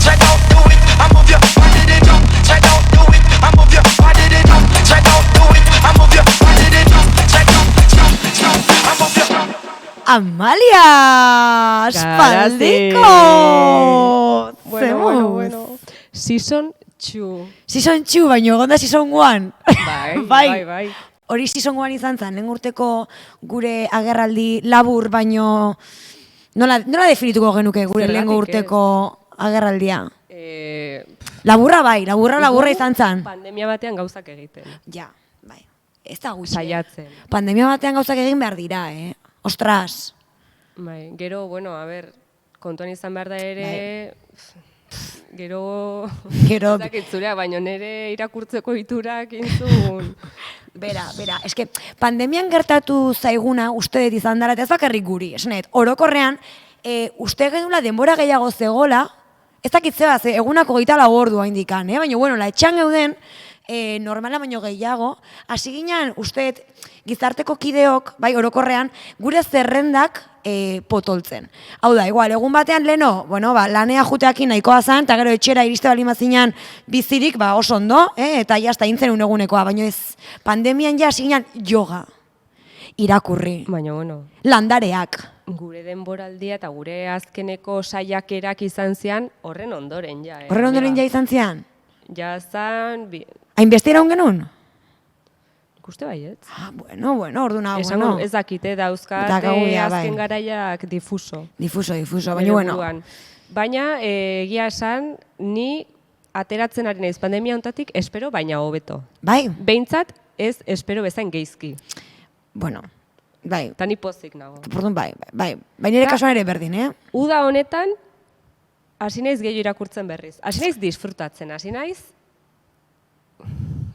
check out, do it. I move your body to jump, check out, do it. I move your body to jump, check out, do it. I move your body to jump, check out, jump, jump. I move your. Amalia! Aspaldiko! Bueno. Season 2. Season 2, baino egon da Season 1. Bai. Hori Season 1 izan zen, lehen urteko gure agerraldi labur, baino nola definituko genuke gure lehen urteko agerraldia? Laburra izan zen. Pandemia batean gauzak egiten. Ja, bai. Ez da gutxi. Saiatzen. Pandemia batean gauzak egin behar dira, Ostras. Bai, gero, kontuan izan behar da ere, gero... Gero... Zakitzurea, baina nire irakurtzeko iturak intzun. Bera, eske, pandemian gertatu zaiguna, uste dut izan dara, eta ez bakarrik guri, esanet, orokorrean, uste genula denbora gehiago zegola, ez dakitzea, egunako 24 ordu haindikan, baina, bueno, etxan geuden, normala baino gehiago, hasi ginen, uste dut, gizarteko kideok, bai, orokorrean, gure zerrendak potoltzen. Hau da, igual, egun batean leno, lanea juteakin nahikoa zen, eta gero etxera iriste bali mazinan bizirik, oso ondo, eta jazta intzen unegunekoa, baina ez, pandemian ja hasi ginen yoga, irakurri, landareak. Gure denboraldia eta gure azkeneko saiakerak izan zian, horren ondoren ja. Horren ondoren ja izan zian? Ja zan... Hainbeste iraun genuen? Ikuste baietz. Bueno, orduna, bueno. Ez dakite dauzkat azken garaiak difuso. Difuso, baina bueno. Baina, egia esan, ni ateratzen ari naiz pandemia hontatik espero baina hobeto. Bai? Behintzat ez espero bezain geizki. Bueno, bai. Ta ni pozik nago. Pordon, bai. Baina ere kasuan ere berdin, Uda honetan, hasi naiz gehiago irakurtzen berriz. Hasi naiz disfrutatzen, hasi naiz...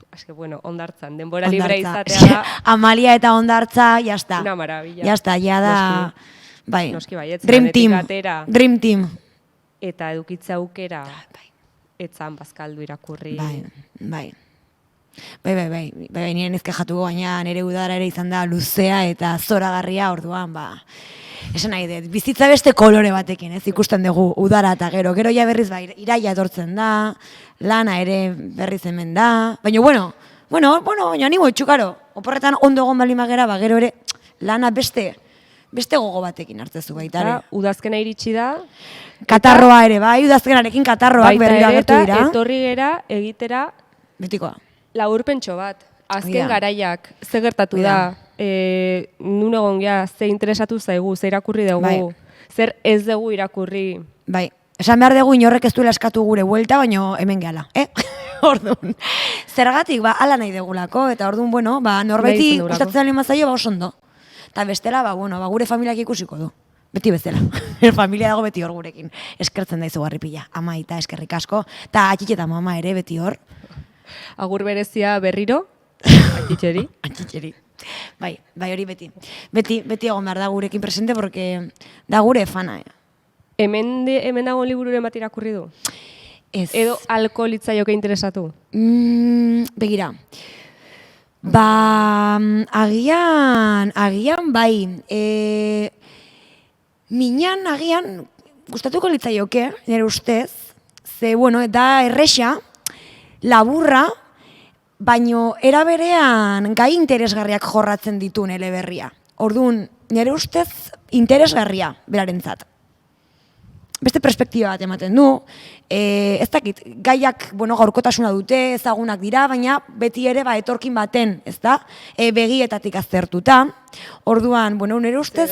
Eske, ondartzan, denbora libre izatea da... Amalia eta ondartza, jazta. Una maravilla. Jazta, ja da... Bai. Noski baietz. Dream Team. Eta edukitza aukera, etzan bazkaldu irakurri. Bai, nire nezke jatuko, baina nire udara ere izan da luzea eta zoragarria orduan, esan nahi dut, bizitza beste kolore batekin, ikusten dugu udara eta gero ja berriz iraia etortzen da, lana ere berriz hemen da, baina baina animo etxukaro, oporretan ondo egon bali magera, gero ere lana beste gogo batekin hartzezu baita ere. Udazkena iritsi da. Katarroa ere, udazkenarekin katarroak berriro agertu dira. Baita ere, etorri gera egitera... Betikoa. Laburpentxo bat, azken garaiak, ze gertatu da, nun egon gea, ze interesatu zaigu, ze irakurri dugu, zer ez dugu irakurri. Bai, esan behar dugu inorrek ez duela eskatu gure buelta, baina hemen gehala, Orduan, zergatik, ala nahi degulako, eta orduan, norbeti gustatzen alin mazaio, oso ondo. Eta bestela, gure familiak ikusiko du. Beti bezala. Familia dago beti hor gurekin. Eskertzen da izugarri pila. Ama eta eskerrik asko. Eta atxitxe eta mama ere beti hor. Agur berezia berriro, atxitxeri. Bai, hori beti. Beti egon behar da gurekin presente, porque da gure fana. Hemen dago libururen bat irakurri du? Ez. Edo alkoholitzaioke interesatu? Begira. Agian bai. Minan agian gustatuko litzaioke, nire ustez, ze, da erresa, laburra, baino era berean gai interesgarriak jorratzen dituen eleberria. Orduan, nire ustez interesgarria berarentzat. Beste perspektiba bat ematen du, ez dakit, gaiak gaurkotasuna dute, ezagunak dira, baina beti ere etorkin baten, ez da, begietatik aztertuta. Orduan, nire ustez...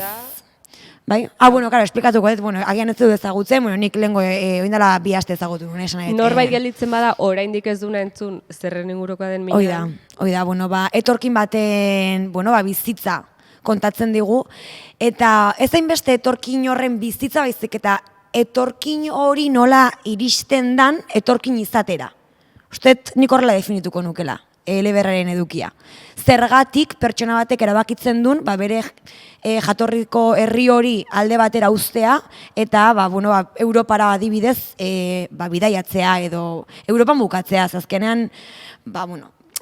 Bai? Claro, esplikatuko dut, agian ez du ezagutzen, nik lehenko oindala 2 aste ezagutu. Norbait gelditzen bada, oraindik ez duna entzun, zerren ingurukoa den minan. Hoi da, etorkin baten, bizitza kontatzen digu, eta ez hainbeste etorkin horren bizitza baizik, eta etorkin hori nola iristen dan etorkin izatera. Usted nik horrela definituko nukela, eleberraren edukia. Zergatik pertsona batek erabakitzen duen, bere jatorriko herri hori alde batera uztea, eta Europara adibidez bidaiatzea edo Europan bukatzea, azkenean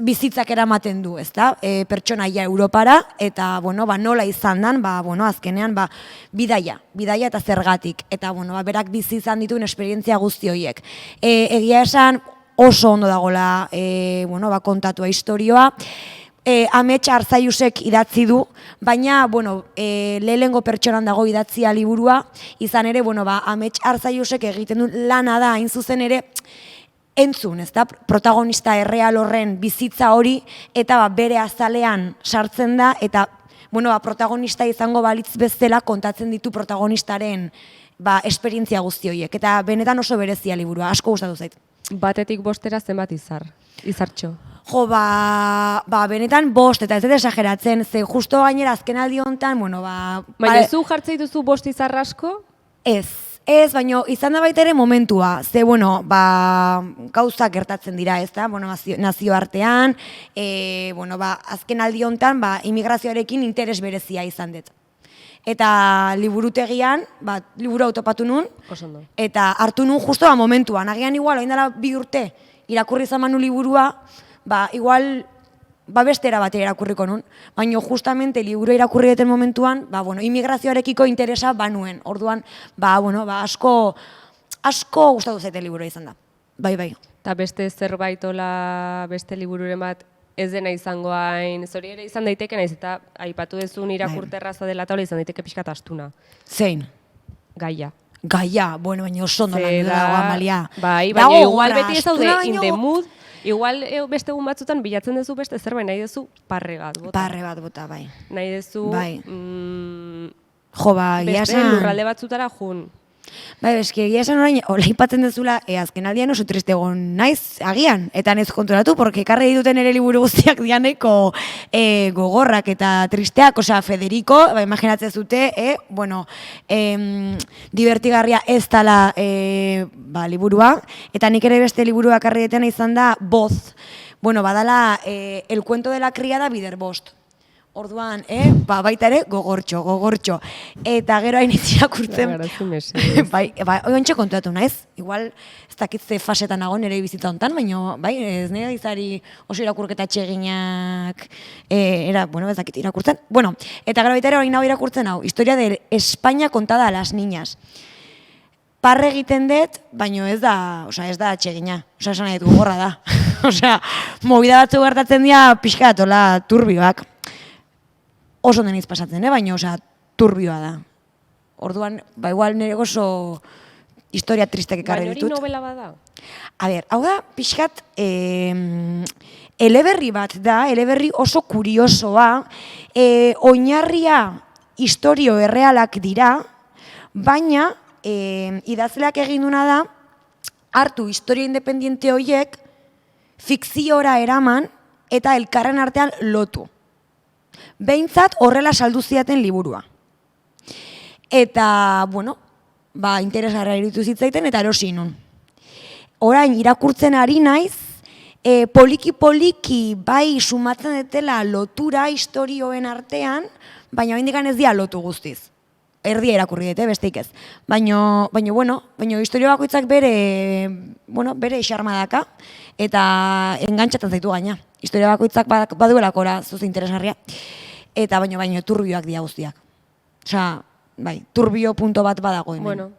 bizitzak eramaten du, ezta? Pertsonaia Europara eta bueno, nola izan dan, azkenean bidaia eta zergatik eta berak bizi izan dituen esperientzia guzti horiek. Egia esan oso ondo dagola kontatua istorioa. Amets Arzaiusek idatzi du, baina lehenengo pertsonan dago idatzia liburua, izan ere Amets Arzaiusek egiten du lana da hain zuzen ere entzun, ezta? Protagonista erreal horren bizitza hori eta bere azalean sartzen da eta protagonista izango balitz bezala kontatzen ditu protagonistaren esperientzia guzti horiek eta benetan oso berezia liburua, asko gustatu zait. Batetik bostera zenbat izartxo? Jo, benetan 5 eta ez dut esageratzen, ze justo gainera azkenaldi honetan, Baina zu jartzei duzu 5 izar asko? Ez, baina izan da baita ere momentua, ze, gauzak gertatzen dira, ez da, nazioartean, azkenaldi honetan, immigrazioarekin interes berezia izan dut. Eta liburutegian, liburu autopatu nun, eta hartu nun justo momentuan, agian igual, oin dela 2 urte, irakurri izan manu liburua, igual, bestera batera irakurriko nun, baina justamente liburu irakurri duten momentuan, immigrazioarekiko interesa banuen, orduan, asko gustatu zaite liburu izan da, bai. Eta beste zerbait ola, beste libururen bat, ez dena izango hain, zori ere izan daiteke naiz, eta aipatu dezun irakurterraza dela taula izan daiteke pixkat astuna. Zein? Gaia. Gaia, baina oso ondo lan dago, Amalia. Bai, baina igual beti ez daude in the mood, igual beste egun batzutan bilatzen duzu beste zerbait, nahi duzu parre bat bota. Parre bat bota, bai. Nahi duzu beste lurralde batzutara jun. Bai, egia esan orain, hola ipatzen dezula, azken aldian oso triste egon naiz, agian, eta nez konturatu, porque ekarri dituten ere liburu guztiak dianeko gogorrak eta tristeak, osea, Federico, imaginatzen zute, divertigarria ez dala liburua, eta nik ere beste liburua ekarri ditena izan da Voz, badala El cuento de la criada Bider Bost. Orduan, baita ere, gogortxo. Eta gero hain irakurtzen. Bai, ointxe kontuatu naiz. Igual, ez dakit ze fasetan nago nire bizitza honetan, baina, bai, ez nire izari oso irakurketa txeginak, ez dakit irakurtzen. Eta gero baita ere hori nago irakurtzen hau, historia de España contada a las niñas. Parre egiten dut, baina ez da txegina. Esan nahi dut, gogorra da. Movida batzu gertatzen dira pixka atola turbioak. Oso deniz pasatzen, baina turbioa da. Orduan, igual nire oso historia tristek ekarri ditut. Baina hori novela bada? A ber, hau da, pixkat, eleberri bat da, eleberri oso kuriosoa, oinarria historio errealak dira, baina idazleak egin duna da, hartu historia independiente horiek, fikziora eraman eta elkarren artean lotu. Behintzat horrela saldu ziaten liburua. Eta, interesgarra iritu zitzaiten eta erosi nun. Orain, irakurtzen ari naiz, poliki bai sumatzen detela lotura historioen artean, baina oraindik ez dira lotu guztiz. Erdia irakurri dute, besteik ez. Baina historio bakoitzak bere xarma daka, eta engantzatzen zaitu gaina. Historia bakoitzak baduelakora zuze interesgarria. Eta baina turbioak dira guztiak. Osea, bai, turbio punto bat badago hemen.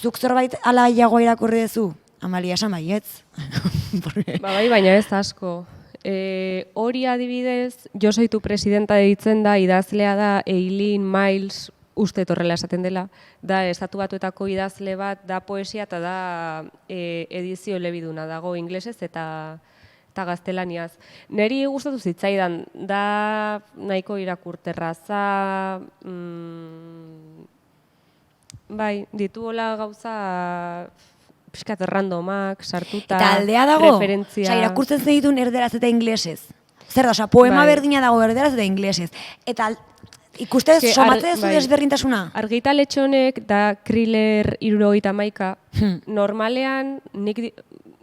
Zuk zerbait ala iago irakurri duzu? Amalia, esan baietz. Bai, baina ez asko. Hori adibidez, Jo soy tu presidenta deitzen da, idazlea da Eileen Miles, uste horrela esaten dela, da Estatu Batuetako idazle bat, da poesia eta da edizio elebiduna dago inglesez eta gaztelaniaz. Neri gustatu zitzaidan, da nahiko irakurterraza, bai, dituola gauza pixkat randomak, sartuta, eta aldea dago, referentzia. Irakurtzen zen ditun erderaz eta inglesez. Zer da, poema berdina dago erderaz eta inglesez. Eta ikuste somatzen zu desberdintasuna? Argitaletxe honek da thriller 71, normalean nik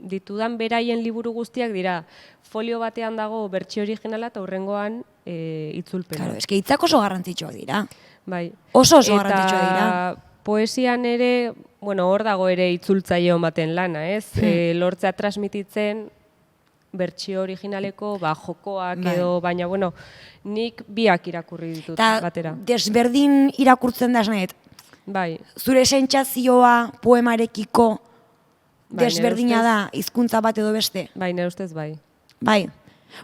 ditudan beraien liburu guztiak dira folio batean dago bertsio originala eta hurrengoan itzulpena. Claro, eske hitzak oso garrantzitsuak dira. Bai. Oso garrantzitsuak dira. Eta poesian ere, hor dago ere itzultzaile baten lana, ez? Lortzea transmititzen bertsio originaleko jokoak Bai. edo, baina, bueno, nik biak irakurri ditut Eta batera. desberdin irakurtzen da esnaet, Bai, zure sentsazioa poemarekiko Bai, desberdina nire da hizkuntza bat edo beste. bai, nire ustez bai. Bai.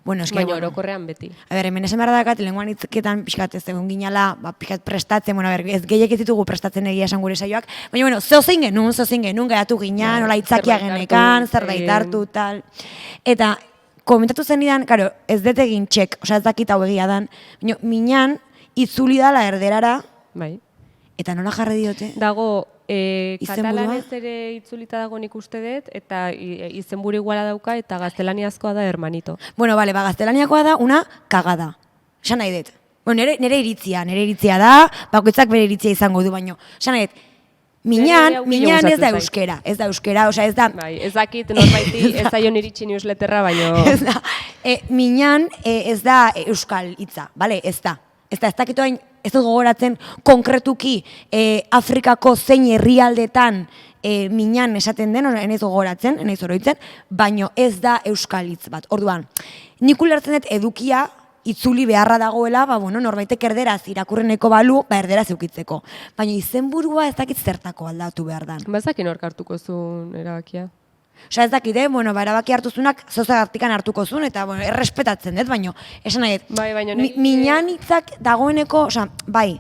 Bueno, eske Baina orokorrean beti. A ber, hemen esan behar dakat, lenguan hitzeketan pixkat ez egon ginala, pixkat prestatzen, bueno, a ber, ez gehiek ez ditugu prestatzen egia esan gure saioak, baina, bueno, zeozein genuen, gaiatu ginean, nola itzakia zerbait genekan, hartu, zerbait hartu, tal. Eta, komentatu zen nidan, karo, ez dut egin txek, osea ez dakit hau egia dan, baina, minan, itzuli dala erderara, Bai. eta nola jarri diote? Dago, Izenburua? katalanez ere itzulita dago nik uste dut, eta izenburu iguala dauka, eta gaztelaniazkoa da hermanito. Bueno, bale, gaztelaniakoa da una kagada. Esan nahi dut. Bueno, nere iritzia da, bakoitzak bere iritzia izango du, baino. Esan nahi dut, minan ez da euskera, osea ez da, Bai, ez dakit norbaiti ez zaion iritsi newsletterra, baino... ez da, minan ez da euskal hitza, bale, ez da. Ez dakit orain, ez dut gogoratzen konkretuki Afrikako zein herrialdetan minan esaten den, enaiz gogoratzen, enaiz oroitzen, baino ez da euskal hitz bat. Orduan, nik ulertzen dut edukia itzuli beharra dagoela, bueno, norbaitek erderaz irakurreneko balu, erderaz eukitzeko. Baina izenburua ez dakit zertako aldatu behar dan. Ba, ez dakit nork hartuko zuen erabakia. Osea, ez dakit, bueno, erabaki hartuzunak zozagartikan hartuko zuen, eta, bueno, errespetatzen dut, baino, esan nahi dut, Bai, baina niri- minan hitzak dagoeneko, osea, bai,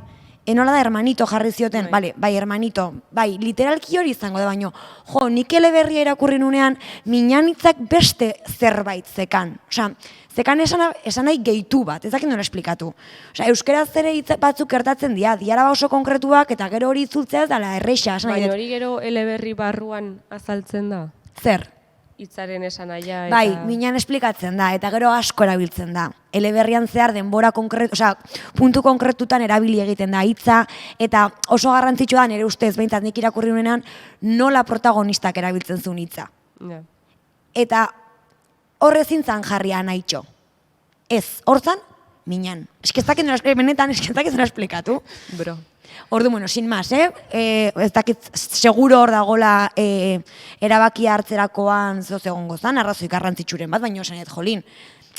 enola da hermanito jarri zioten, bai, hermanito, bai, literalki hori izango da, baino, jo, nik eleberria irakurri nunean, minan hitzak beste zerbait zekan, osea, zekan esan nahi gehitu bat, ez dakit nola esplikatu. Osea, euskeraz ere hitz batzuk gertatzen diara oso konkretuak, eta gero hori itzultzea ez dala erreixa, esan nahi Baina dut. hori gero eleberri barruan azaltzen da. Zer? Hitzaren esanahia eta... Bai, minan esplikatzen da, eta gero asko erabiltzen da. Eleberrian zehar denbora konkretu, osea, puntu konkretutan erabili egiten da hitza, eta oso garrantzitsua da nire ustez, behintzat nik irakurri nuenean, nola protagonistak erabiltzen zuen hitza. Ja. Eta horrezin zan jarria nahitxo. Ez, hortzan, minan. Eskiztakin dena esplikatu. Bro. Ordu, bueno, sin más, ez dakit, seguro hor dagola erabakia hartzerakoan zoz egongo zan, arrazoi garrantzitsuren bat, baina esanet, jolin,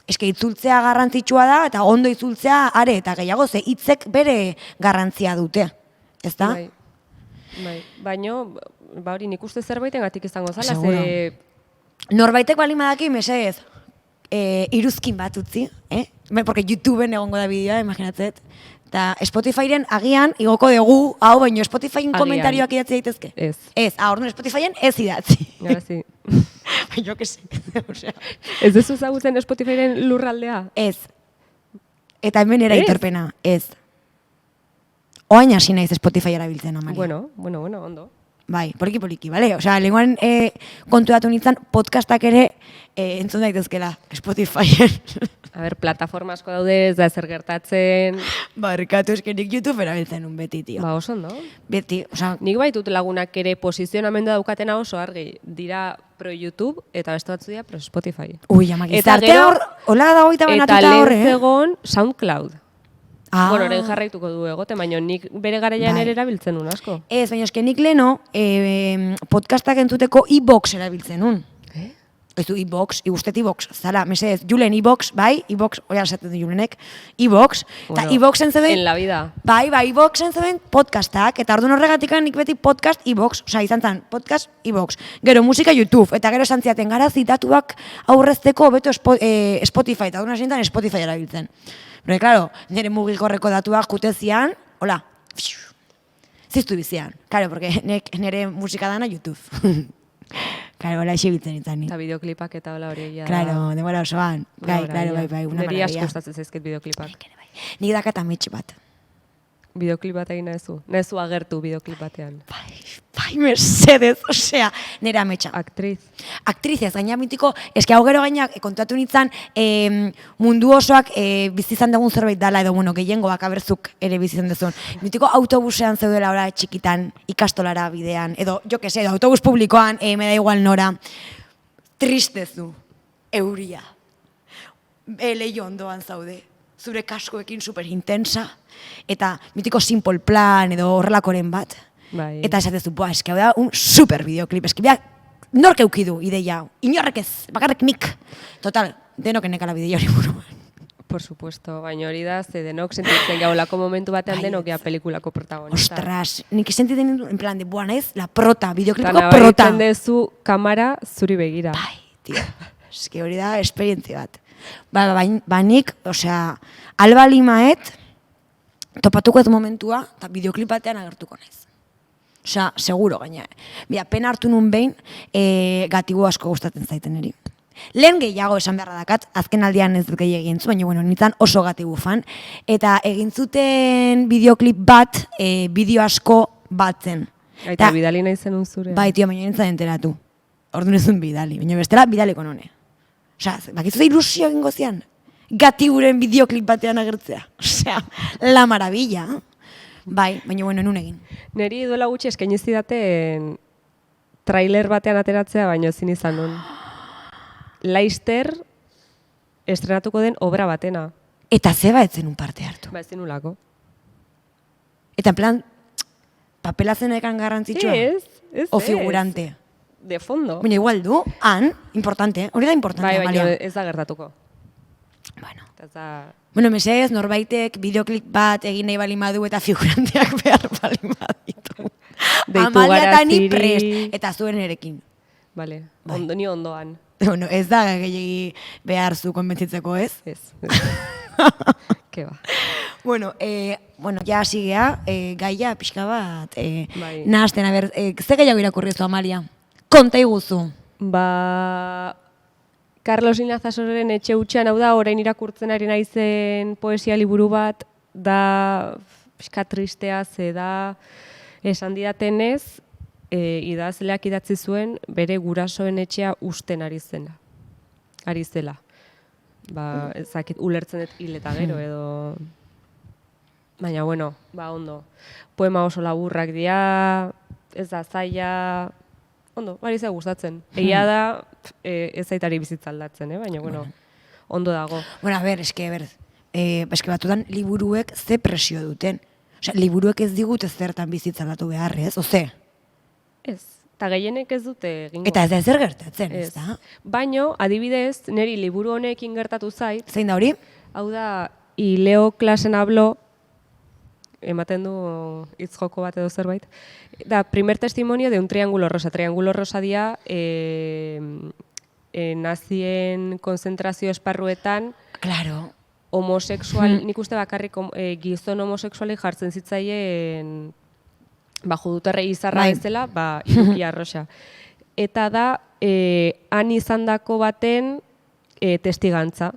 eske itzultzea garrantzitsua da, eta ondo itzultzea are, eta gehiago, ze hitzek bere garrantzia dute, ez da? Bai. Baina, ba hori nik uste zerbaitengatik izango zala, Seguro. Norbaitek bali madaki, mesedez, iruzkin bat utzi, Porque YouTubeen egongo da bideoa, imaginatzet. Eta Spotifyren agian igoko dugu, hau, baino Spotifyn Agian. komentarioak idatzi daitezke? Ez. Ez, orduan Spotifyen ez idatzi. Gara zi. Jo que sé, osea. Ez duzu ezagutzen Spotifyren lurraldea? Ez. Eta hemen era Ez? aitorpena, ez. Oain hasi naiz Spotify erabiltzen, Amalia. Bueno, ondo. Bai, poliki, bale? Osea, lenguan konturatu nintzen podcastak ere entzun daitezkela Spotifyen. A ber, plataforma asko daude, ez da zer gertatzen. Barkatu eskenik YouTube erabiltzen un beti, tio. Ba, oso ondo. Beti, osea, Nik baitut lagunak ere posizionamendua daukatena oso argi. Dira pro YouTube eta beste batzu dira pro Spotify. ui, ama, Eta gizartea gero- hor, hola da hogeita Eta banatuta lehen horre, zegoen SoundCloud. Ah. Bueno, orain jarraituko du egote, baina nik bere garaian Bai. ere erabiltzen nun asko. Ez, baina eske nik leno podcastak entzuteko iBox erabiltzen un. Ez du iBox, igustet iBox, zara, mesedez, Julen iBox, bai, iBox, oia esaten du Julenek, iBox, eta Bueno, iBoxen zeuden... en la vida. Bai, iBoxen zeuden podcastak, eta orduan horregatik nik beti podcast iBox, osea, izan zen, podcast iBox, gero musika YouTube, eta gero esan ziaten gara zitatuak aurrezteko beto Spotify, eta orduan esan Spotify erabiltzen. Pero, claro, nire mugikorreko datuak jutezian, hola, ziztu bizian, claro, porque nire musika dana YouTube. Claro, hola, esibitzen izan ni. Eta bideoklipak eta hola hori egia da. Claro, denbora osoan. Bai, Denbora, claro, ja. bai, una Niri asko maravilla. gustatzen zaizkit bideoklipak. Nik dakat ametxe bat. Bideoklip bat egin nahezu. Nahezu agertu bideoklip batean. Bai, mesedez, osea, nire ametxa. Aktriz. Aktrizez, gaina mitiko, eske hau gero gaina kontatu nintzen mundu osoak bizizan dugun zerbait dala, edo bueno, gehiengoak aberzuk ere bizizan duzun. Mitiko autobusean zeudela ora txikitan, ikastolara bidean, edo, jo que se, edo autobus publikoan, me da igual nora, tristezu, euria, leio ondoan zaude, zure kaskoekin super intensa, eta mitiko simple plan, edo horrelakoren bat. Bai. Eta esatezu, boa, eske hau da un super bideoklip, eske bia nork eukidu ideia hau? Inorrek ez, bakarrik nik. Total, denok enekala bidea hori buruan. Por supuesto, baina hori da, ze denok sentitzen gaulako momentu batean Bai, denok gea pelikulako protagonista. Ostras, nik sentitzen nindu, en plan de, buah, naiz, la prota, Eta bideoklipeko prota. nabaritzen dezu kamera zuri begira. Bai, tio, eski hori da esperientzia bat. Ba, nik, osea, alba limaet, topatuko ez momentua, eta bideoklip batean agertuko naiz. Osea, seguro gaina. Bia, pena hartu nun behin, gatibu asko gustatzen zaiten eri. Lehen gehiago esan beharra dakat, azken aldian ez dut gehiago egin zu, baina bueno, nintzen oso gatibu fan. Eta egin zuten bideoklip bat, bideo asko batzen. Eta bidali nahi zenun zure. Bai, tio, baina nintzen enteratu. Orduan ez duen bidali, baina bestela bidaliko none. Osea, bakizu da ilusio egingo zian? Gatiburen bideoklip batean agertzea. Osea, la maravilla. Bai, baina bueno, nun egin. Neri duela gutxi eskaini zidaten trailer batean ateratzea, baina ezin izan nun. Laster estrenatuko den obra batena. Eta zeba etzen un parte hartu. Ba, ezin nulako. Eta en plan, papela zenekan garrantzitsua? Ez. O figurante? De fondo. Baina igual du, han, importante, hori da importante, Bai, baina Amalia. ez da gertatuko. Bueno. Ez da... Bueno, mesedez, norbaitek bideoklip bat egin nahi balin badu eta figuranteak behar balin baditu. Deitu Amalia gara eta ni ziri. prest, eta zuen erekin. Vale, Bai. ni ondoan. Bueno, ez da gehiagi behar zu konbentzitzeko, ez? Ez. Ke ba. Bueno, ja hasi gea, gaia pixka bat, Bai. nahazten, a ber, ze gehiago irakurri zu, Amalia? Konta iguzu. Ba... Carlos Inazasoren etxe hutxean, hau da, orain irakurtzen ari naizen poesia liburu bat, da pixka tristea, ze da, esan didatenez, idazleak idatzi zuen bere gurasoen etxea usten ari zela. Ba, ezakit, ulertzen dut hil eta gero edo... Baina, bueno, ba, ondo. Poema oso laburrak dira, ez da zaila... Ondo, bari ze gustatzen. Egia da, ez zaitari bizitza aldatzen, baina, bueno, ondo dago. Bueno, a ber, eske batutan liburuek ze presio duten. Osea, liburuek ez digute zertan bizitza aldatu behar, ez? Oze? Ez, eta gehienek ez dute egingo. Eta ez da ezer gertatzen, ez Ez. da? Baino, adibidez, niri liburu honekin gertatu zait, Zein da hori? hau da, Leo klasen hablo, ematen du hitz joko bat edo zerbait, da, primer testimonio de un triángulo rosa. Triángulo rosa dia, nazien konzentrazio esparruetan, Claro. homosexual, nik uste bakarrik gizon homosexuali jartzen zitzaien juduterre izarra Bai. bezala, iruki arroxa. Eta da, han izandako baten testigantza.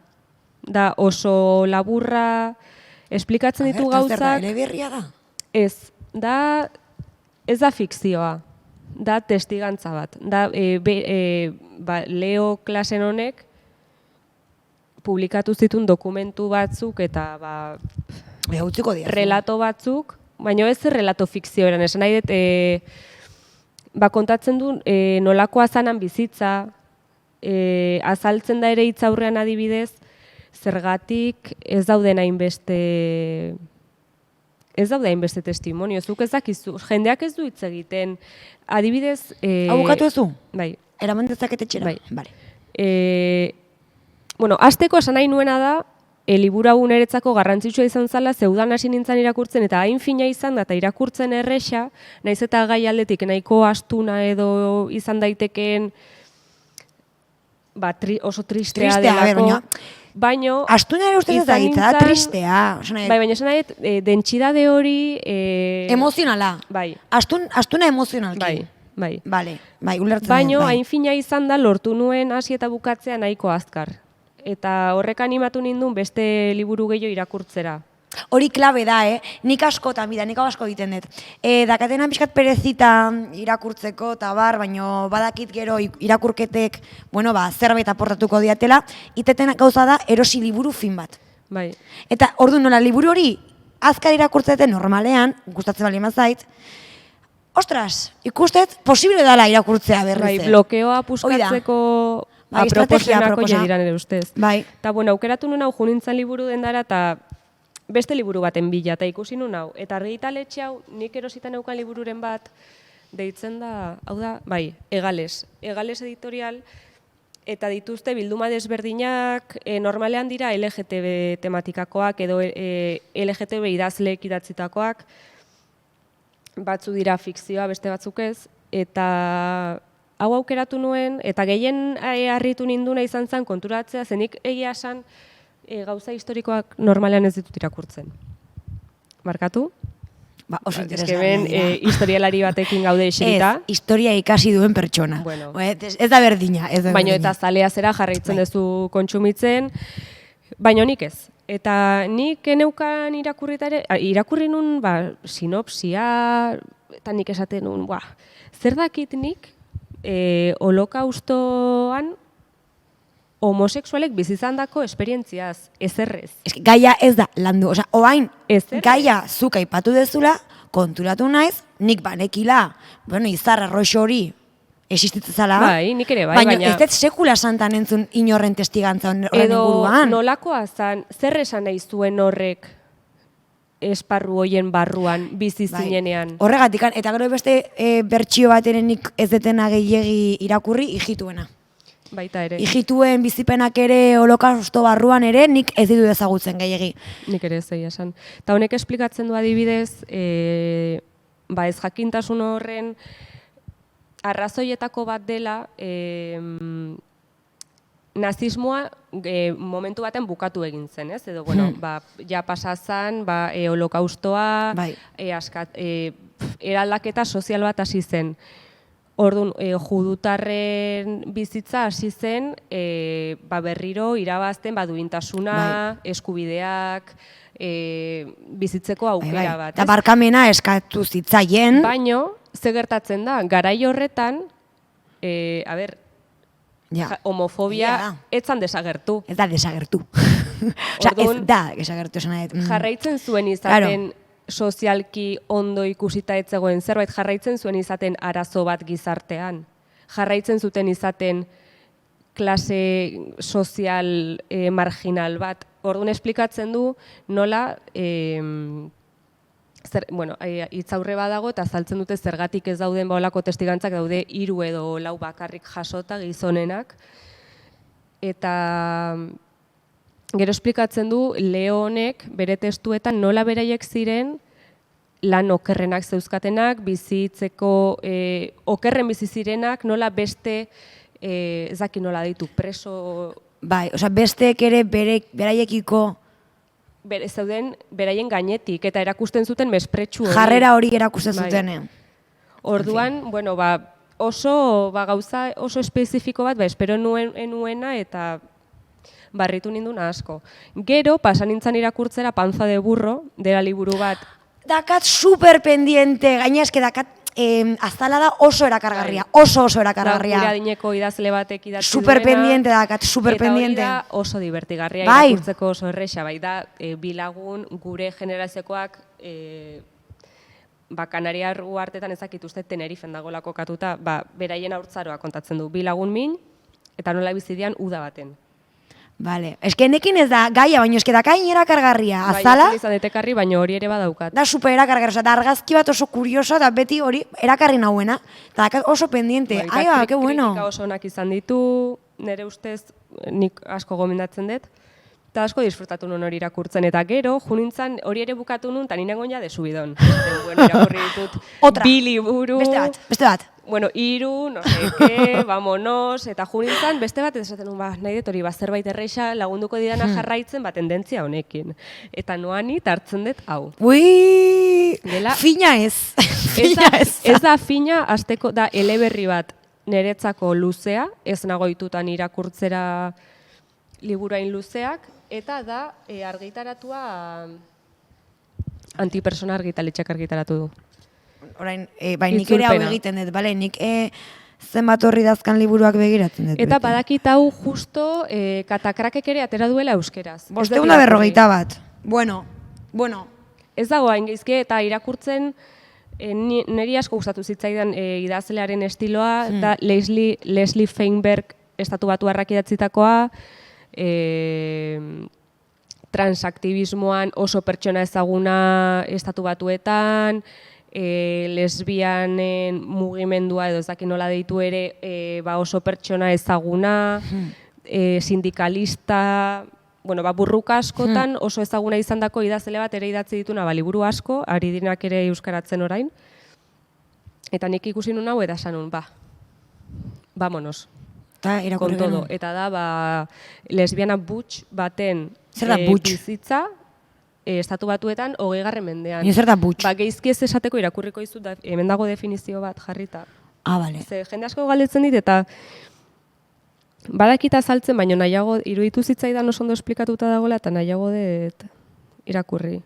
Da oso laburra, esplikatzen ditu gauzak. Eleberria da? Ez da fikzioa, da testigantza bat. Da, Leo klasen honek publikatu zituen dokumentu batzuk eta Utziko dira. relato batzuk, baina ez relato fikzioeran, esan nahi dut, kontatzen du nolakoa zanan bizitza, azaltzen da ere hitzaurrean adibidez, zergatik ez daude hainbeste testimonio, zuk ez dakizu, jendeak ez du hitz egiten, adibidez... Hau bukatu ez du? Bai. Eraman dezaket etxera? Bai. Vale. Bueno, hasteko esan nahi nuena da, liburu hau niretzako garrantzitsua izan zala, zeudan hasi nintzen irakurtzen, eta hain fina izan da, eta irakurtzen erresa, naiz eta gai aldetik nahiko astuna edo izan daitekeen oso tristea delako. Baino, astuna ere ustez ez da gitza, tristea. Bai, baina esan nahi, dentsidade hori... Emozionala. Bai. Astuna emozionalki. Bai. Bai, ulertzen dut. Baino, hain fina izan da, lortu nuen hasi eta bukatzea nahiko azkar. Eta horrek animatu nindun beste liburu gehiago irakurtzera. Hori klabe da, nik askotan, nik asko egiten dut. Dakatena pixkat perezita irakurtzeko, eta baino badakit gero irakurketek, zerbait aportatuko diatela, iteten gauza da erosi liburu fin bat. Bai. Eta orduan nola liburu hori azkar irakurtzeten normalean, gustatzen bali mazait, ostras, ikustet, posible dela irakurtzea berriz. Bai, blokeoa puskatzeko aproposenako jediran ere ustez. Bai. Eta, aukeratu nuen hau junintzen liburu dendara, eta beste liburu baten bila, eta ikusi nuen hau. Eta argitaletxe hau, nik erositan eukan libururen bat, deitzen da, hau da, bai, Egales. Egales editorial, eta dituzte bilduma desberdinak, normalean dira LGTB tematikakoak edo LGTB idazleek idatzitakoak, batzu dira fikzioa, beste batzuk ez, eta hau aukeratu nuen, eta gehien harritu ninduna izan zen konturatzea, zenik egia esan gauza historikoak normalean ez ditut irakurtzen. Markatu? Ba, oso Eske interesgarria hemen dira. historialeri batekin gaude eserita. Ez, historia ikasi duen pertsona. Bueno. Ez da berdina, ez da Baina berdina. eta zalea zera jarraitzen duzu kontsumitzen, baina nik ez. Eta nik eneukan irakurri nun sinopsia, eta nik esaten nun, zer dakit nik holokaustoan homosexualek bizizandako esperientziaz, ezerrez. Gaia ez da landu, oain, Ezer. gaia zuk aipatu dezula, konturatu naiz, nik banekila, izar arroxo hori existitzen zala. Bai, nik ere bai, baina baina- ez dut sekula santan entzun inorren testigantza horren Edo inguruan. nolakoa zan, zer esan nahi zuen horrek esparru hoien barruan, bizi Bai. zinenean. Horregatik, eta gero beste bertsio bateren nik ez detena gehiegi irakurri, ijituena. Baita ere, Ijituen bizipenak ere holokausto barruan ere nik ez ditu ezagutzen gehiegi. nik ere ez egia esan. Eta honek esplikatzen du adibidez, ez jakintasun horren arrazoietako bat dela, nazismoa momentu baten bukatu egin zen, ez? Edo, ja pasa zen, holokaustoa, Bai. eraldaketa sozial bat hasi zen. Orduan, judutarren bizitza hasi zen, berriro irabazten duintasuna, eskubideak, bizitzeko aukera bat. Eta barkamena eskatu zitzaien. Baino, ze gertatzen da, garai horretan, Ja. homofobia Egia da. etzan desagertu. Ez da desagertu. Osea, ez Orduan, da desagertu esan nahi dut. Jarraitzen zuen izaten sozialki ondo ikusita ez zegoen zerbait, jarraitzen zuen izaten arazo bat gizartean. Jarraitzen zuten izaten klase sozial marginal bat. Orduan esplikatzen du nola hitzaurre badago eta azaltzen dute zergatik ez dauden holako testigantzak daude 3 edo 4 bakarrik jasota gizonenak. Eta gero esplikatzen du Leo honek bere testuetan nola beraiek ziren lan okerrenak zeuzkatenak, bizitzeko okerren bizi zirenak, nola beste ez daki nola ditu preso Bai, besteek ere beraiekiko zeuden beraien gainetik eta erakusten zuten mespretxu hori. jarrera hori erakusten Bai. zuten. Orduan, oso gauza oso espezifiko bat, espero nuena eta barritu ninduna asko. Gero, pasan nintzen irakurtzera Panza de burro, dela liburu bat. Dakat super pendiente, gaina eske dakat azala da oso erakargarria, oso Gure erakargarria. adineko idazle batek idatzi Super pendiente dakat, super pendiente. Eta hori da oso divertigarria Bai. irakurtzeko oso erresa, bai da bi lagun gure generaziokoak Kanariar uhartetan ezakit uste Tenerifen dagoela kokatuta, beraien haurtzaroa kontatzen du. Bi lagun min eta nola bizidian uda baten. Vale, eske nekin ez da gaia, baina eske dakain erakargarria. Bai, Azala, izan detekarri, baina hori ere badaukat. da super erakargarria, da argazki bat oso kuriosa, da beti hori erakarri nahuena. Eta dakat oso pendiente, Bai, eta que bueno. kritika oso onak izan ditu, nire ustez nik asko gomendatzen dut. Eta asko disfrutatu nuen hori irakurtzen, eta gero, junintzan hori ere bukatu nuen, eta nire gonia de subidon. Bueno, irakurri ditut Otra. bi liburu. Beste bat. Bueno, 3, no sé qué, vamonos, eta junintzan, beste bat esaten nuen, nahi dut hori, zerbait erreixa lagunduko didana jarraitzen, tendentzia honekin. Eta noani hartzen dut hau. Ui, Dela- fina ez. Ez da fina, hasteko da eleberri bat niretzako luzea, ez nagoitutan irakurtzera liburain luzeak, eta da argitaratua Antipersona argitaletxeak argitaratu du. Orain, bai, nik ere hau Itzulpena. egiten dut, bale, nik zenbat horri dazkan liburuak begiratzen dut. Eta beti. badakit hau justo katakrakek ere atera duela euskeraz. Ez dut 550 bat. Bueno. Ez dago hain geizke eta irakurtzen niri asko gustatu zitzaidan idazlearen estiloa, da Leslie Feinberg estatu batuarrak idatzitakoa, transaktivismoan oso pertsona ezaguna estatu batuetan, lesbianen mugimendua edo ez dakit nola deitu ere oso pertsona ezaguna, sindikalista, bueno, burruka askotan oso ezaguna izandako idazle bat ere idatzi dituna liburu asko, ari dinak ere euskaratzen orain. Eta nik ikusi nun hau eta esan nun, vámonos. Con todo. Eta da, lesbiana butch baten bizitza, Estatu Batuetan 20. mendean. Zer da butch? Geizki ez esateko irakurriko izut, hemen dago definizio bat jarrita. Bale. Ze jende asko galdetzen dit, eta badakita azaltzen, baina nahiago, iruditu zitzaidan oso ondo esplikatuta dagoela, eta nahiago dut irakurri.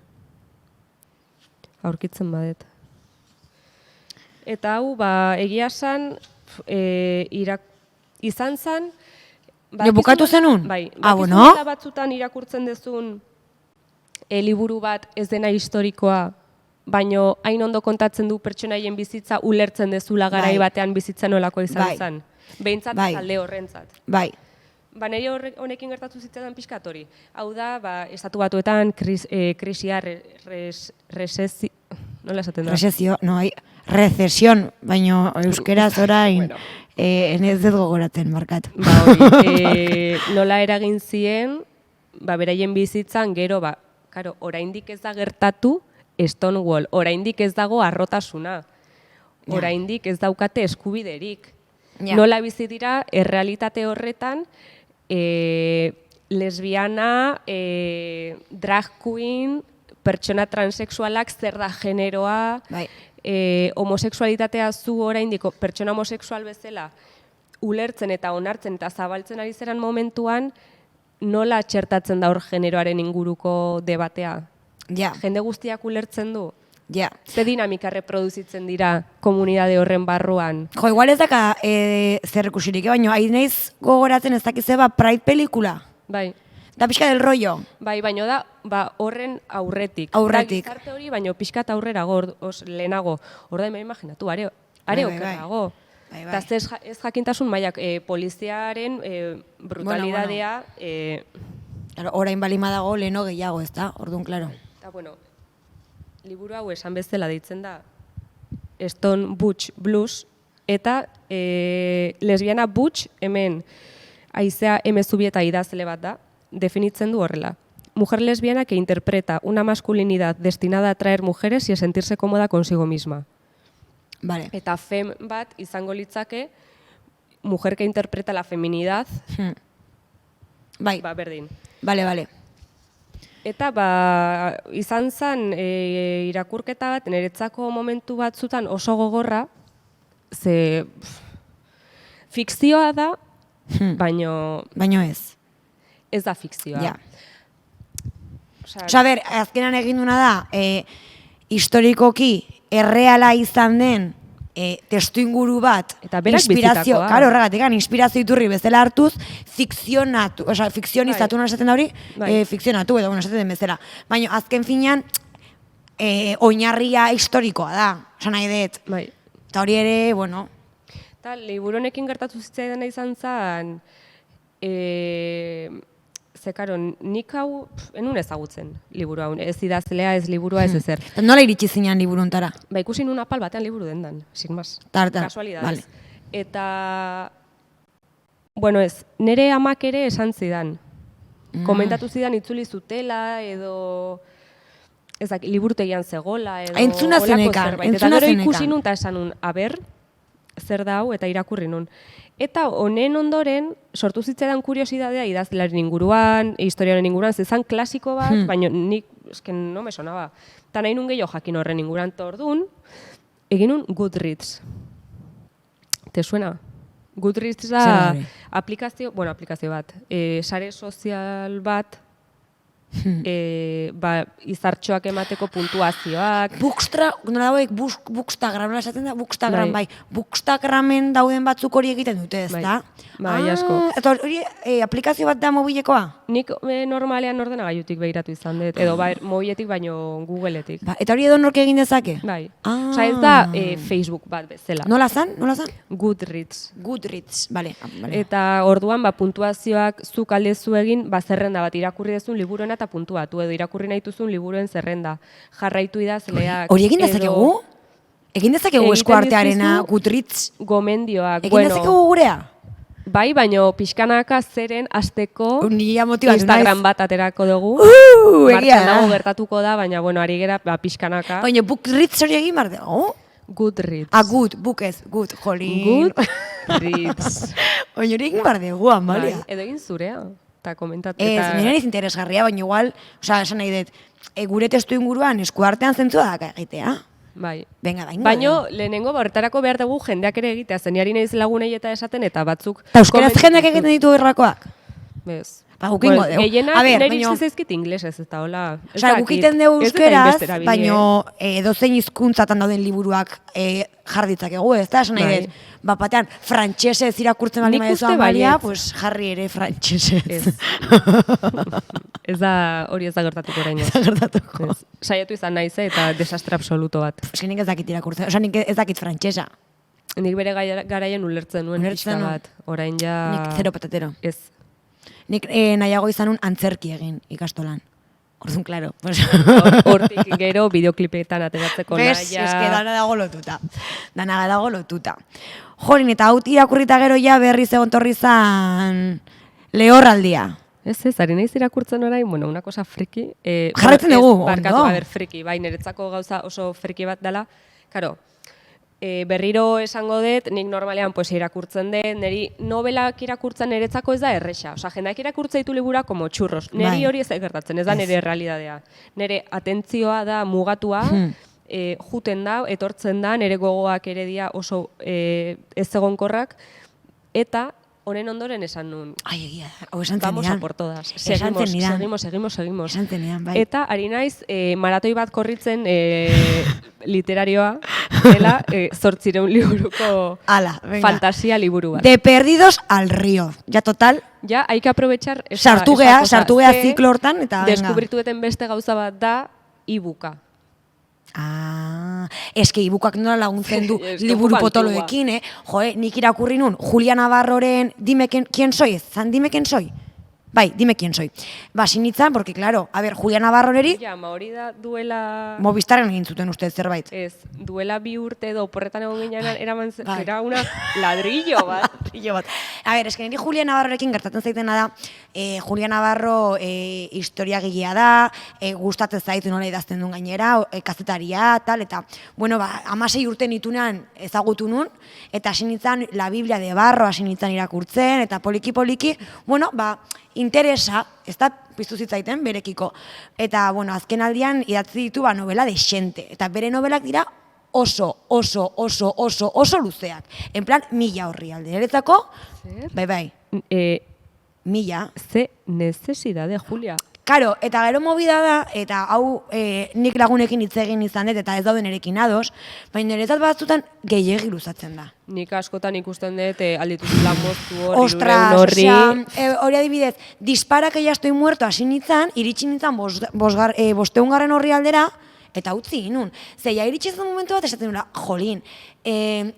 Aurkitzen badet. Eta hau, egia san, izan zen... Bukatu zenun? Bai, bueno. Batzutan irakurtzen dezun liburu bat ez dena historikoa, baino hain ondo kontatzen du pertsonaien bizitza ulertzen dezula garai batean bizitza nolako izan zen. Behintzat alde horrentzat. Bai. Nire honekin gertatu zitzaidan pixkat hori. Hau da, Estatu Batuetan krisia nola esaten da? Rezesion, baino euskeraz orain ez dut gogoratzen, markat. Nola eragin zien, beraien bizitzan gero, oraindik ez da gertatu Stonewall, oraindik ez dago harrotasuna, oraindik ez daukate eskubiderik. Nola bizi dira errealitate horretan lesbiana, drag queen, pertsona transexualak, zer da generoa, homosexualitatea zu oraindik pertsona homosexual bezala ulertzen eta onartzen eta zabaltzen ari zeran momentuan, nola txertatzen da hor generoaren inguruko debatea? Jende guztiak ulertzen du? Ze dinamika reproduzitzen dira komunidade horren barruan? Igual ez daka zer ikusirik, baina hain naiz gogoratzen ez dakizeba Pride pelikula. Bai. Da pixka del rollo. Bai, baina da horren aurretik. Aurretik. Da gizarte hori, baina pixkat aurrerago, lehenago. Horda, imaginatu, are okerrago. Eta ez jakintasun mailak poliziaren brutalidadea... Orain balima dago leheno gehiago, ez da? Orduan, klaro. Eta, bueno, liburu hau esan bezala deitzen da Stone Butch Blues, eta lesbiana butch hemen Aizea Emezubieta idazle bat da, definitzen du horrela. Mujer lesbiana que interpreta una masculinidad destinada a atraer mujeres y a sentirse cómoda consigo misma. Vale. Eta fem bat izango litzake, mujer que interpreta la feminidad, bai. Berdin. Vale. Eta izan zen irakurketa bat, niretzako momentu batzutan oso gogorra, ze fikzioa da, baino ez. Ez da fikzioa. Ja. Ber, azkenan egin duna da, historikoki erreala izan den testu inguru bat, eta berak bizitakoa. Karo, horregatik, inspirazio iturri bezala hartuz, fikzionizatu nola esaten da hori, fikzionatu edo esaten den bezala. Baina azken finean, oinarria historikoa da, osan nahi dut. Eta hori ere, bueno... Eta liburu honekin gertatu zitzaidana izan zen, karo, nik hau, enun ezagutzen liburu hau, ez idazlea, ez liburua, ez ezer. Nola iritsi zinean liburu ontara? Ikusi nun apal batean liburu dendan, sin más. Kasualidades. Eta, bueno ez, nire amak ere esan zidan. Komentatu zidan itzuli zutela, edo... ezak, liburutegian zegola, edo... Entzuna zenekan. Eta gero ikusi nun, eta esan nun, aber, zer da hau, eta irakurri nun. Eta honen ondoren, sortu zitzaidan kuriosidadea idazlearen inguruan, historiaren inguruan, zezan klasiko bat, baina nik, esken, no me sonaba. Eta nahi nun gehiago jakin horren inguruan, tordun, egin nun Goodreads. Te suena? Goodreads da aplikazio bat, sare sozial bat, izartxoak emateko puntuazioak. Bookstagram, nola esaten da? Bookstagram, bai. Bookstagramen dauden batzuk hori egiten dute, ez da? Bai, asko. Eta hori aplikazio bat da mobilekoa? Nik normalean ordenagailutik behiratu izan dut, edo mobiletik baino Googleetik. Eta hori edo nork egin dezake? Bai. Osa ez da Facebook bat bezala. Nola zan? Goodreads. Goodreads, bale. Eta orduan, puntuazioak zuk aldezu egin, zerrenda bat irakurri dezun liburuena eta puntuatu, edo irakurri nahi duzun liburuen zerrenda. Jarraitu idazleak. Hori egin dezakegu? Egin dezakegu Egiten eskuartearena, dizkizu Goodreads. Gomendioak. Egin dezakegu gurea. Bai, baino pixkanaka zeren azteko Ni ja motivatu Instagram naiz. bat aterako dugu. Egia Martxan da. dago gertatuko da, baina bueno, ari gera pixkanaka. Baina Goodreads hori egin behar dugu. Goodreads. Good, book ez, good, jolín. Goodreads. Baina hori egin behar dugu, Amalia. Bai, edo egin zurea. Eta komentatu. Ez, nire ez interesgarria, baina igual, esan nahi dut, gure testu inguruan eskuartean zentzua da egitea. Bai. Venga, baina. Baino, lehenengo horretarako behar dugu jendeak ere egitea, zeniari naiz lagunei eta esaten, eta batzuk... Eta euskaraz jendeak egiten ditu errakoak. Bez. Ba, guk ingo dugu. Gehienak A ber, nire baino- zaizkit inglesez, eta hola... ez Osea, dakit. guk iten dugu Ez dut euskeraz, hainbeste erabili, baino edozein hizkuntzatan dauden liburuak jar ditzakegu, ez da? Esan nahi Bai. dut, bat batean, frantxesez irakurtzen bali Nik maizu uste Amalia, baietz. pues jarri ere frantxesez. Ez. Ez da, hori ez da gertatuko oraino. Gertatuko. Ez. Saiatu izan naiz eta desastre absoluto bat. Eske nik ez dakit irakurtzen, osea, nik ez dakit frantxesa. Nik bere garaien ulertzen nuen Ulertzen pixka nuen. bat. Orain ja... Nik zero patatero. Ez. Nik nahiago izan un antzerki egin ikastolan. Orduan, claro. Pues, Hortik gero bideoklipetan ateratzeko Bez, naia. eske dana dago lotuta. Dana dago lotuta. Jorin, eta hau irakurrita gero ja berriz egon torri zan lehorraldia. Ez, ari naiz irakurtzen orain, bueno, una cosa friki. Jarraitzen ez, dugu, barkatu, ondo. a ber, friki, bai, niretzako gauza oso friki bat dela. Karo, berriro esango dut, nik normalean pues, irakurtzen dut, niri novelak irakurtzen niretzako ez da erresa. Osea, jendeak irakurtzen ditu libura como churros. Niri Bai. hori ez da gertatzen, ez da nire realidadea. Nire atentzioa da mugatua, juten da, etortzen da, nire gogoak ere dira oso ez egonkorrak, eta honen ondoren esan nun, Ai, egia, hau esan zen vamos a por todas. Seguimos. Esan zenidan, bai. Eta ari naiz, maratoi bat korritzen literarioa, dela 800 liburuko Ala, venga. fantasia liburu bat. De perdidos al río. Ja, total, Ja, hay que aprovechar esa sartu cosa. gea Ze ziklo hortan, eta venga. deskubritu duten beste gauza bat da, e-booka. Ah, eske ibukak nola laguntzen du Es que liburu un poco potoloekin, nik irakurri nun, Julia Navarroren Dime quién soy, zan Dime quién soy? Bai, Dime quién soy. Ba, sinitzan, porque claro, a ver, Julia Navarrori, Ja, hori da duela... Movistaren egin zuten uste zerbait. Ez, duela 2 urte edo porretan egon ginean, eraman zen, bai. era una ladrillo bat. Pilo bat. A ver, eske niri Julia Navarrorekin gertatzen zaitena da, Julia Navarro historiagilea da, gustatzen zaitu nola idazten duen gainera, kazetaria, tal, eta, bueno, ba, 16 urte nitunean ezagutu nun, eta hasi nintzen La Biblia de Barro hasi nintzen irakurtzen, eta poliki, bueno, ba, interesa, ez da piztu zitzaiten berekiko. Eta, bueno, azken aldian idatzi ditu novela de xente, eta bere novelak dira oso luzeak. En plan, 1000 orrialde. Niretzako, Zer? bai, 1000. Ze necesidade, Julia. Karo, eta gero movida da, eta hau nik lagunekin hitz egin izan dut, eta ez dauden erekin ados, baina niretzat batzutan gehiegi luzatzen da. Nik askotan ikusten dut aldituzula moztu hori, Ostras, hirurehun horri. osea, hori adibidez, dispara que ya estoy muerto hasi nintzen, iritsi nintzen 500. Horri aldera, eta utzi inun. Ze, ja iritsi zen momentu bat, esaten nula, jolin,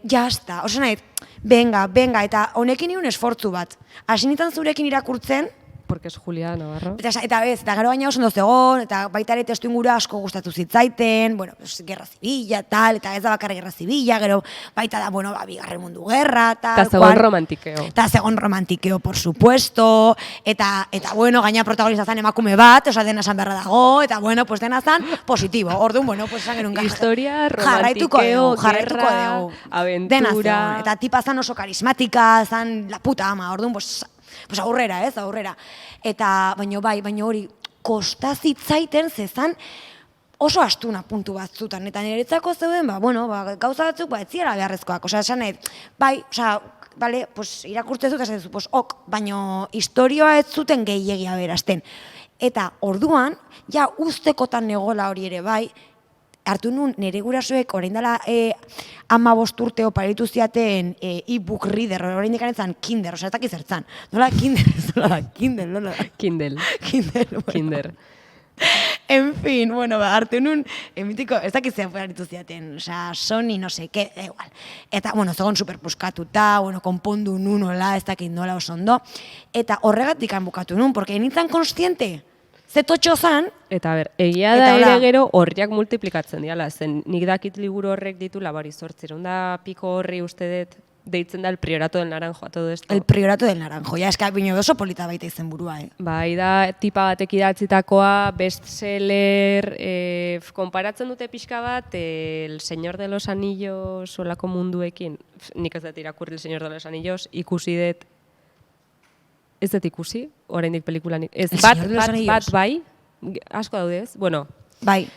jazta, oso nahi, venga, eta honekin niun esfortzu bat. Hasi nintzen zurekin irakurtzen, Porque es Julia Navarro. Eta gero baina oso ondo zegoen, eta baita ere testu inguru asko gustatu zitzaiten, bueno, pues, Gerra Zibila, tal, eta ez da bakarrik Gerra Zibila, gero baita da, bueno, Bigarren Mundu Gerra, tal, Eta zegoen romantikeo. Eta zegoen romantikeo, por supuesto, eta bueno, gaina protagonista zen emakume bat, osa dena esan beharra dago, eta bueno, pues dena zen positibo. Orduan, bueno, pues esan genuen Historia, jarraituko romantikeo, dugu, guerra, aventura. Dena zegoen, eta tipa zan oso karismatika, zan la puta ama, orduan, pues aurrera, aurrera. Eta, baina hori, kosta zitzaiten zezan oso astuna puntu batzutan. Eta niretzako zeuden, gauza batzuk, ez ziela beharrezkoak. Osa, esan nahi, bale, pues, irakurtzen zut, esan pues, baina historioa ez zuten gehiagia berazten. Eta orduan, ja, ustekotan negola hori ere bai, hartu nun nire gurasoek orain dela 15 urte oparitu ziaten e-book reader, orain dikanetzan Kinder, oza, ez dakiz zertzan. Nola Kinder, ez nola da, Kindle, nola da. Kindle. Kinder, bueno. Kinder. En fin, bueno, hartu nun, emitiko, ez dakiz zean oparitu ziaten, oza, Sony, no sé, da igual. Eta, bueno, zegoen superpuskatuta, bueno, konpondu nun, nola, ez dakit nola oso ondo. Eta horregatik bukatu nun, porque nintzen konstiente, Zetotxo zan, Eta ber, egia Eta da hola. ere gero horriak multiplikatzen diala, zen nik dakit liburu horrek ditu labari 800 piko horri uste dut deitzen da el priorato del naranjo a todo esto. el priorato del naranjo. Ja, eska, bino oso polita baita izen burua, Bai da tipa batek idatzitakoa, bestseller, konparatzen dute pixka bat, el Señor de los Anillos olako munduekin. Nik ez dut irakurri el Señor de los Anillos, ikusi dut, ez dut ikusi, oraindik pelikulan. Ez, El bat, Señor de los bat, Anillos? bat bai, asko daude ez? Bueno, Bai.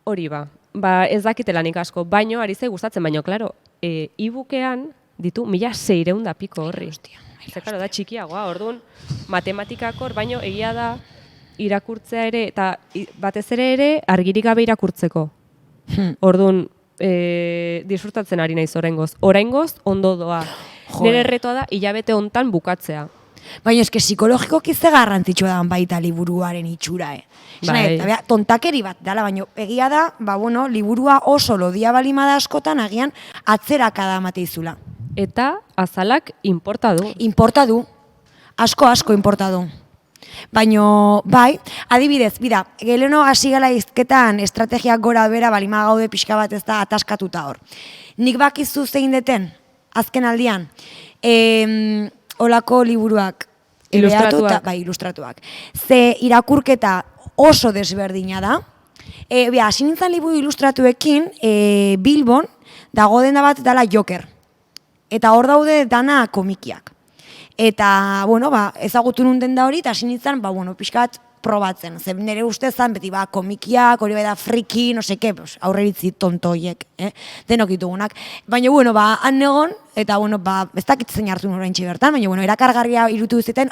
hori ba. Ba, ez dakitelanik asko, baino, ari zai gustatzen, baino, klaro, e-bookean ditu 1600 piko horri. Ze, klaro, da txikiagoa, orduan, matematikakor, baino, egia da, irakurtzea ere, eta batez ere argirik gabe irakurtzeko. Orduan, disfrutatzen ari naiz oraingoz. Oraingoz, ondo doa. Jo. Nire erretoa da, hilabete hontan bukatzea. Baina eske psikologikoki ze garrantzitsua da baita liburuaren itxura, Bai. Tontakeri bat dala, baina egia da, bueno, liburua oso lodia balima da askotan, agian atzerakada mateizula. Eta azalak inporta du. Inporta du, asko inporta du. Baina, bai, adibidez, bida, geleno hasi gala izketan estrategiak gora bera balima gaude pixka bat ez da ataskatuta hor. Nik bakizu zein deten, azken aldian, olako liburuak, Ilustratuak. bai, ilustratuak. Ze irakurketa oso desberdina da. Hasi nintzen liburu ilustratuekin, Bilbon, dago dena bat dala Joker. Eta hor daude dana komikiak. Eta, bueno, ezagutu nunden da hori, eta hasi nintzen, pixkat probatzen. Ze nire ustezan, beti, komikiak, hori da friki, no seke, aurreritzi tontoiek, denok ditugunak. Baina, han negon, eta, ez dakit zein hartu noraintxe bertan, baina, erakargarria irutu duzeten,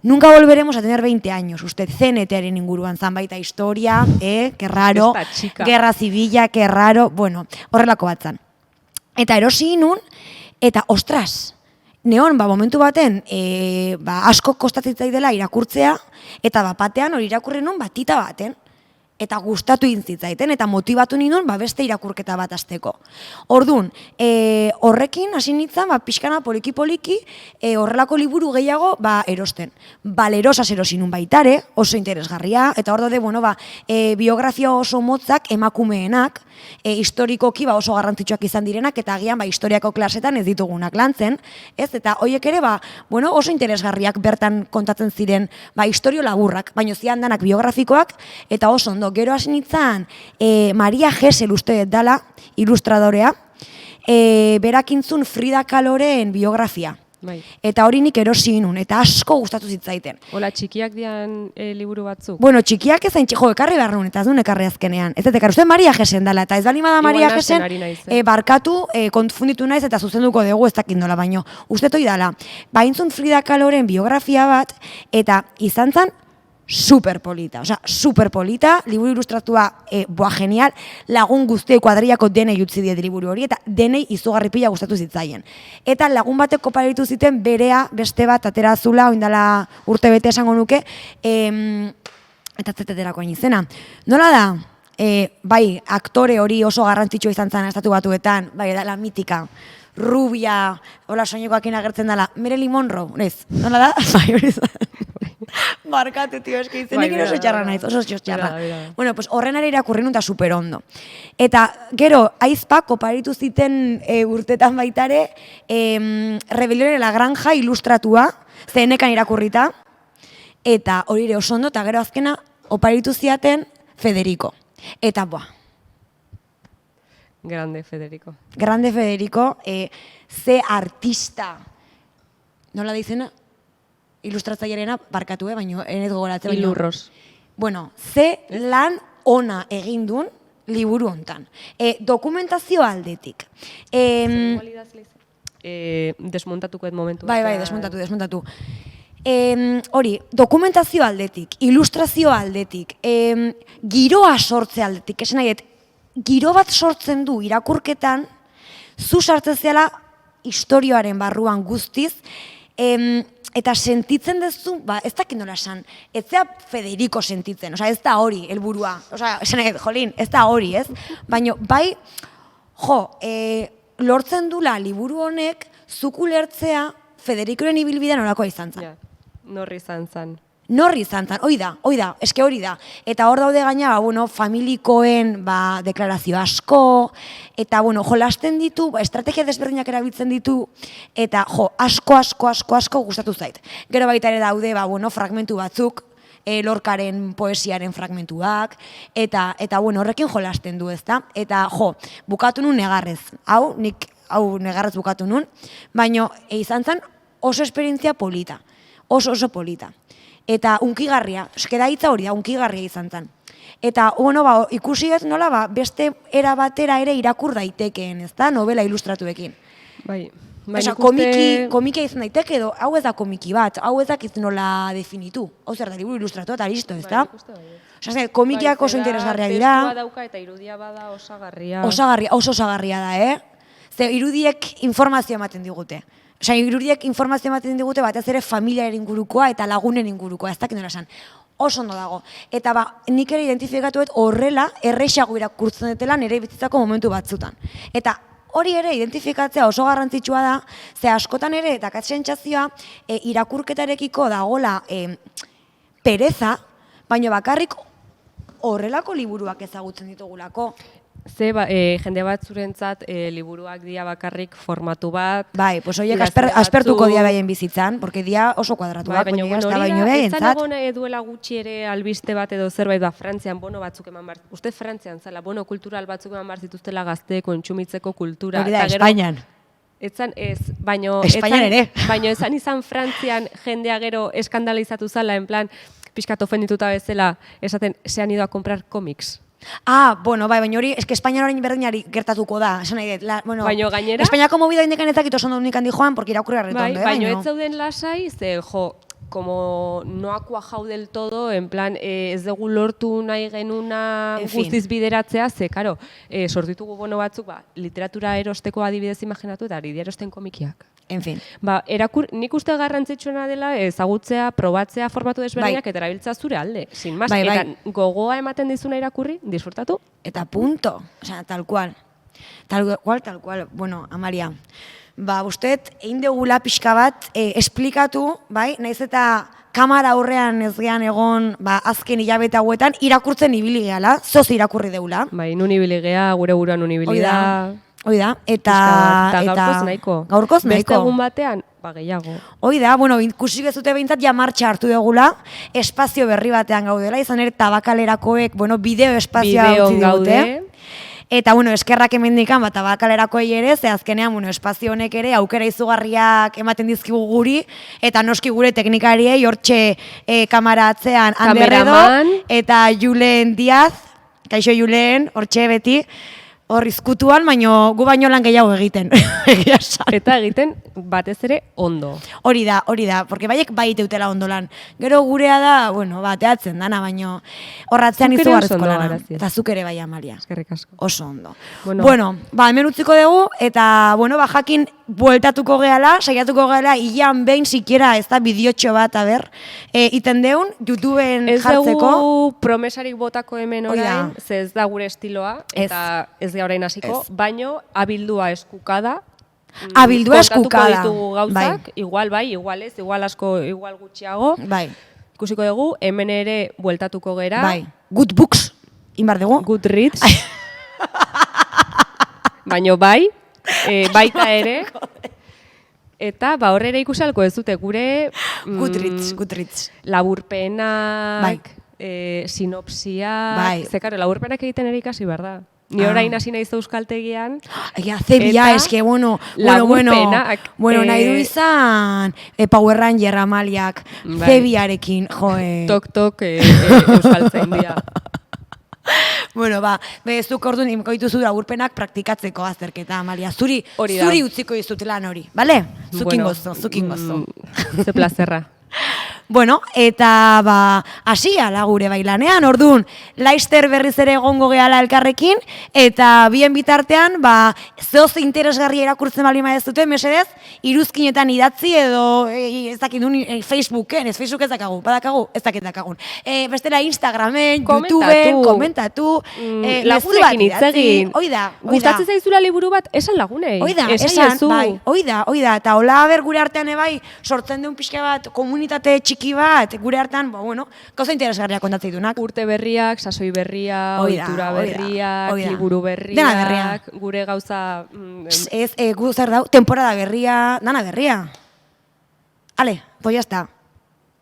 nunca volveremos a tener 20 años, usted CNT-aren inguruan zan baita historia, que raro, Esta chica. guerra zibila, que raro, horrelako bat zan. Eta erosi nun, eta ostras, neon, momentu baten, asko kostatzen dela irakurtzea, eta batean hori irakurri nun batita baten. Eta gustatu intzitzaiten, eta motibatu nindun beste irakurketa bat azteko. Orduan, horrekin hasi nintzen, pixkana poliki-poliki, horrelako liburu gehiago erosten. Valerosas erosi nun baitare, oso interesgarria, eta hor daude, biografia oso motzak emakumeenak, historikoki oso garrantzitsuak izan direnak, eta agian historiako klasetan ez ditugunak lantzen, ez? Eta horiek ere, oso interesgarriak bertan kontatzen ziren, historio laburrak, baina zian danak biografikoak, eta oso ondo. Gero hasi nintzen, Maria Gesell uste dela, ilustradorea, berakintzun Frida Kahloren biografia. Bai. Eta hori nik erosi nun, eta asko gustatu zitzaiten. Hola, txikiak dian liburu batzuk. Bueno, txikiak ezain ekarri behar nun, eta ez duen ekarri azkenean. Ez ekarri, uste Maria Gesell dela, eta ez balima da Maria Igual nahasten Gesell, ari naiz, barkatu, konfunditu naiz, eta zuzenduko dugu ez dakindola, baino. Uste toi dela, baintzun Frida Kahloren biografia bat, eta izan zen, superpolita, superpolita, liburu ilustratua, genial, lagun guztiei kuadriako denei utzi diet liburu hori, eta denei izugarri pila gustatu zitzaien. Eta lagun batek koparitu ziten berea beste bat aterazula, oindala urte bete esango nuke, eta zeteterakoan izena. Nola da? Bai, aktore hori oso garrantzitsua izan zen estatu batuetan, bai, da la mitika, rubia, hola soinekoakin agertzen dela, Marilyn Monroe, ez? Nola da? Bai, hori zen. Barkatu, tio, eski izenek oso txarra naiz, oso txarra. Bueno, pues horrenare irakurri nun eta super ondo. Eta gero, aizpak koparitu ziten urtetan baitare, Rebelión en la Granja ilustratua, zenekan irakurrita, eta hori ere oso ondo, eta gero azkena, oparitu ziaten Federico. Eta, Grande Federico. Grande Federico, ze artista, nola da izena? Ilustratzailearena barkatu, baina enez gogoratzen. Ilurros. Bueno, ze lan ona egin duen liburu hontan. Dokumentazio aldetik. Desmontatuko momentu. Bai, desmontatu. Hori, dokumentazio aldetik, ilustrazio aldetik, giroa sortze aldetik, esan nahi, giro bat sortzen du irakurketan, zu sartzen zela historioaren barruan guztiz, eta sentitzen duzu, ez dakit nola esan, ez zea Federico sentitzen, ez da hori, helburua, esan nahi, jolin, ez da hori, ez? Baina, bai, lortzen dula liburu honek, zuku lertzea Federicoren ibilbidea nolakoa izan zen. Norri izan zen. Norri izan zan, hori da, eske hori da. Eta hor daude gaina, familikoen deklarazio asko, eta jolasten ditu, estrategia desberdinak erabiltzen ditu, eta asko gustatu zait. Gero baita ere daude, fragmentu batzuk, Lorcaren poesiaren fragmentuak, eta horrekin jolasten du, ezta? Eta bukatu nun negarrez. Hau negarrez bukatu nun, baina izan zen oso esperientzia polita, oso polita. Eta unkigarria, eskeda hitza hori da, unkigarria izan zen. Eta, ikusi ez nola, beste era batera ere irakur daitekeen, ezta, novela ilustratuekin. Bai. Osa, komikia izan daiteke edo, hau ez da komiki bat, hau ez dakiz nola definitu. Hau zer da, liburu ilustratu eta listo, ezta? Osa, komikiak oso interesgarriak dira. Testua dauka eta irudia bada osagarria. Oso osagarria da, Ze irudiek informazio ematen digute. Osa, irudiek informazio ematen digute batez ere familiaren ingurukoa eta lagunen ingurukoa, ez dakit nola esan. Oso ondo dago. Eta nik ere identifikatuet horrela errexago irakurtzen dutela nire bizitzako momentu batzutan. Eta hori ere identifikatzea oso garrantzitsua da, ze askotan ere eta sentsazioa irakurketarekiko dagola pereza, baina bakarrik horrelako liburuak ezagutzen ditugulako. Ze jende batzurentzat liburuak dia bakarrik formatu bat. Bai, pues horiek aspertuko dia behaien bizitzan, porque dia oso kuadratuak, baina hori da ezan egon duela gutxi ere albiste bat edo zerbait Frantzian bono batzuk eman bar. Uste Frantzian zala, bono kultural batzuk eman bar zituztela gazte kontsumitzeko kultura. Hori da, Espainian. Espainian ere. Baina ezan izan Frantzian jendea gero eskandalizatu zala, en plan, pixkat ofendituta bezala, esaten, se han ido a comprar cómics. Baina hori, eske Espainian orain berdinari gertatuko da, esan nahi dut. Baina gainera... Espainiako movida indekan ezakit oso ondo unikan di joan, porque irakurri arretondo, baina ez zauden lasai, ze, como no ha cuajado del todo, en plan, ez dugu lortu nahi genuna guztiz bideratzea, ze, karo, sortitugu bono batzuk, literatura erosteko adibidez imaginatu, eta ari erosten komikiak. En fin. Nik uste garrantzitsuena dela ezagutzea, probatzea formatu desberdinak eta erabiltzea zure alde. Sin más, eta gogoa ematen dizuna irakurri, disfrutatu. Eta punto. Osea, tal cual. Tal cual. Bueno, Amalia, usted egin degula pixka bat esplikatu, bai? Naiz eta kamara aurrean ez gean egon azken hilabete hauetan irakurtzen ibili gehala, zoz irakurri deula. Bai, nun ibili gea, gure buruan nun ibili da. Hoi da, eta gaurkoz nahiko. Gaurkoz nahiko. Beste egun batean, gehiago. Hoi da, ikusi bezute behintzat ja martxa hartu degula, espazio berri batean gaudela, izan ere tabakalerakoek, bideo espazioa utzi digute. Eta, eskerrak emendikan, tabakalerakoei ere, ze azkenean, espazio honek ere, aukera izugarriak ematen dizkigu guri, eta noski gure teknikariei, hortxe kamara atzean Anderredo, eta Julen Diaz, kaixo Julen, hortxe beti, hor izkutuan, gu baino lan gehiago egiten. Eta egiten batez ere ondo. Hori da, porque baiek baiteutela ondo lan. Gero gurea da, teatzen dana, baino horratzean izugarrizko lana. Eta zuk ere bai, Amalia. Eskerrik asko. Oso ondo. Bueno, hemen utziko dugu, eta, jakin bueltatuko gehala, saiatuko gehala, ilan behin sikiera, ez da, bideotxo bat, iten deun, YouTubeen jartzeko. Ez dugu promesarik botako hemen orain, ze ez da gure estiloa, eta ez da orain hasiko, baino abildua eskukada. Abildua eskukada. Kontatuko ditugu gauzak, igual bai, igual ez, igual asko, igual gutxiago. Bai. Ikusiko dugu, hemen ere bueltatuko gera. Bai. Good books, inbar dugu. Good reads. Baino bai, baita ere. Eta horrera ikusalko ez dute gure... Goodreads. Laburpenak, sinopsiak... Ze, karo, laburpenak egiten ere ikasi, berda? Ni orain hasi naiz euskaltegian. Zebia, eske, laburpenak. Nahi du izan Power Ranger Amaliak, Zebiarekin, joe. Tok, euskaltzen dira. Zuk orduan imko dituzu laburpenak praktikatzeko azterketa, Amalia. Zuri utziko dizut lan hori, bale? Zukin gozo. Ze plazerra. Eta hasia gure bailanean, orduan, Laister berriz ere egongo gehala elkarrekin, eta bien bitartean, zehoz interesgarria irakurtzen bali ez dute, mesedez, iruzkinetan idatzi edo, ez dakit duen, Facebooken, ez Facebook ez dakagu, badakagu, ez dakit dakagun. Bestela Instagramen, YouTubeen, komentatu, lagunekin hitz egin. Oida. Gustatzen zaizula liburu bat, esan lagunei. Oida, esan, bai, oida, eta hola gure artean ebai, sortzen duen pixka bat, komunitate txiki txiki bat, gure hartan, bueno, gauza interesgarriak kontatzen ditunak. Urte berriak, sasoi berria, Hoi da, ohitura hoi da, berriak, hoi da. liburu Dena berria. berriak, gure gauza... Ez, gu zer dau, temporada berria, dana berria. Ale, pues ya está.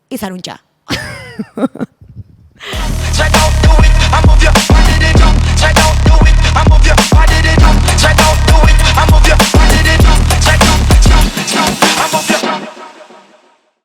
Izaruntxa. Check out, do it, I move your body, then jump. Check out, do it, I move your body, then jump. Check out, do it, I move your